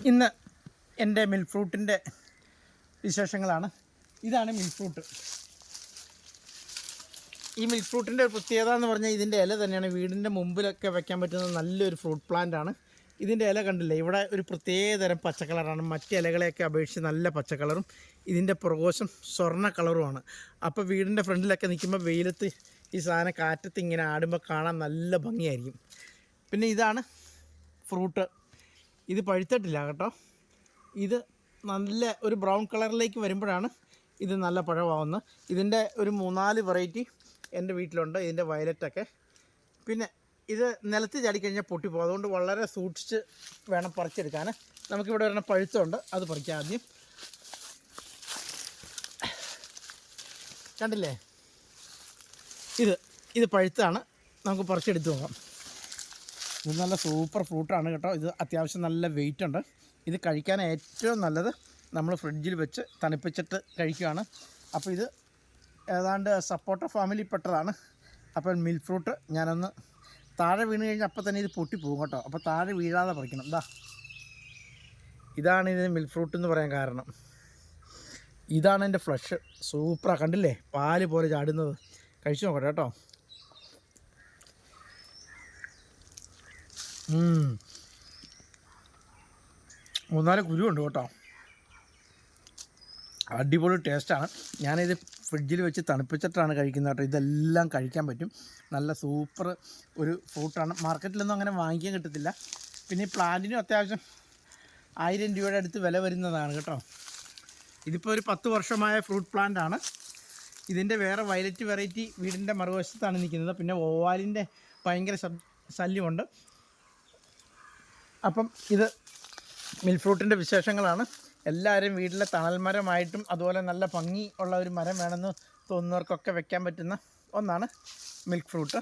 ഇന്ന് എൻ്റെ മിൽക്ക് ഫ്രൂട്ടിൻ്റെ വിശേഷങ്ങളാണ്. ഇതാണ് മിൽക്ക് ഫ്രൂട്ട്. ഈ മിൽക്ക് ഫ്രൂട്ടിൻ്റെ ഒരു പ്രത്യേകത എന്ന് പറഞ്ഞാൽ ഇതിൻ്റെ ഇല തന്നെയാണ് വീടിൻ്റെ മുമ്പിലൊക്കെ വെക്കാൻ പറ്റുന്ന നല്ലൊരു ഫ്രൂട്ട് പ്ലാന്റാണ്. ഇതിൻ്റെ ഇല കണ്ടില്ലേ, ഇവിടെ ഒരു പ്രത്യേകതരം പച്ച കളറാണ്. മറ്റ് ഇലകളെയൊക്കെ അപേക്ഷിച്ച് നല്ല പച്ച കളറും ഇതിൻ്റെ പ്രകോശം സ്വർണ്ണ കളറുമാണ്. അപ്പോൾ വീടിൻ്റെ ഫ്രണ്ടിലൊക്കെ നിൽക്കുമ്പോൾ വെയിലത്ത് ഈ സാധനം കാറ്റത്ത് ഇങ്ങനെ ആടുമ്പോൾ കാണാൻ നല്ല ഭംഗിയായിരിക്കും. പിന്നെ ഇതാണ് ഫ്രൂട്ട്. ഇത് പഴുത്തിട്ടില്ല കേട്ടോ. ഇത് നല്ല ഒരു ബ്രൗൺ കളറിലേക്ക് വരുമ്പോഴാണ് ഇത് നല്ല പഴമാവുന്നത്. ഇതിൻ്റെ ഒരു 3-4 വെറൈറ്റി എൻ്റെ വീട്ടിലുണ്ട്, ഇതിൻ്റെ വയലറ്റൊക്കെ. പിന്നെ ഇത് നിലത്ത് ചാടിക്കഴിഞ്ഞാൽ പൊട്ടിപ്പോകും, അതുകൊണ്ട് വളരെ സൂക്ഷിച്ച് വേണം പറിച്ചെടുക്കാൻ. നമുക്കിവിടെ ഒരെണ്ണം പഴുത്തുണ്ട്, അത് പറിക്കാം ആദ്യം. കണ്ടില്ലേ, ഇത് പഴുത്താണ്, നമുക്ക് പറിച്ചെടുത്ത് നോക്കാം. ഇത് നല്ല സൂപ്പർ ഫ്രൂട്ടാണ് കേട്ടോ. ഇത് അത്യാവശ്യം നല്ല വെയിറ്റ് ഉണ്ട്. ഇത് കഴിക്കാൻ ഏറ്റവും നല്ലത് നമ്മൾ ഫ്രിഡ്ജിൽ വെച്ച് തണുപ്പിച്ചിട്ട് കഴിക്കുകയാണ്. അപ്പോൾ ഇത് ഏതാണ്ട് സപ്പോട്ട ഫാമിലിപ്പെട്ടതാണ്. അപ്പോൾ മിൽക്ക് ഫ്രൂട്ട് ഞാനൊന്ന് താഴെ വീണ് കഴിഞ്ഞാൽ അപ്പം തന്നെ ഇത് പൊട്ടിപ്പോകും കേട്ടോ. അപ്പോൾ താഴെ വീഴാതെ പറിക്കണം. ഇതാണ് ഇതിന് മിൽക്ക് ഫ്രൂട്ട് എന്ന് പറയാൻ കാരണം. ഇതാണ് എൻ്റെ ഫ്ലഷ്. സൂപ്പറാണ്, കണ്ടില്ലേ, പാല് പോലെ ചാടുന്നത്. കഴിച്ചു നോക്കട്ടെ കേട്ടോ. 3-4 കുരുവുണ്ട് കേട്ടോ. അടിപൊളി ടേസ്റ്റാണ്. ഞാനിത് ഫ്രിഡ്ജിൽ വെച്ച് തണുപ്പിച്ചിട്ടാണ് കഴിക്കുന്നത് കേട്ടോ. ഇതെല്ലാം കഴിക്കാൻ പറ്റും. നല്ല സൂപ്പർ ഒരു ഫ്രൂട്ടാണ്. മാർക്കറ്റിലൊന്നും അങ്ങനെ വാങ്ങിക്കാൻ കിട്ടത്തില്ല. പിന്നെ ഈ പ്ലാന്റിനും അത്യാവശ്യം 1000 രൂപയുടെ അടുത്ത് വില വരുന്നതാണ് കേട്ടോ. ഇതിപ്പോൾ ഒരു 10 വർഷമായ ഫ്രൂട്ട് പ്ലാന്റാണ്. ഇതിൻ്റെ വേറെ വയലറ്റ് വെറൈറ്റി വീടിൻ്റെ മറുവശത്താണ് നിൽക്കുന്നത്. പിന്നെ ഓവാലിൻ്റെ ഭയങ്കര ശല്യമുണ്ട്. അപ്പം ഇത് മിൽക്ക് ഫ്രൂട്ടിൻ്റെ വിശേഷങ്ങളാണ്. എല്ലാവരും വീട്ടിലെ തണൽ മരമായിട്ടും അതുപോലെ നല്ല ഭംഗി ഉള്ള ഒരു മരം വേണമെന്ന് തോന്നുന്നവർക്കൊക്കെ വെക്കാൻ പറ്റുന്ന ഒന്നാണ് മിൽക്ക് ഫ്രൂട്ട്.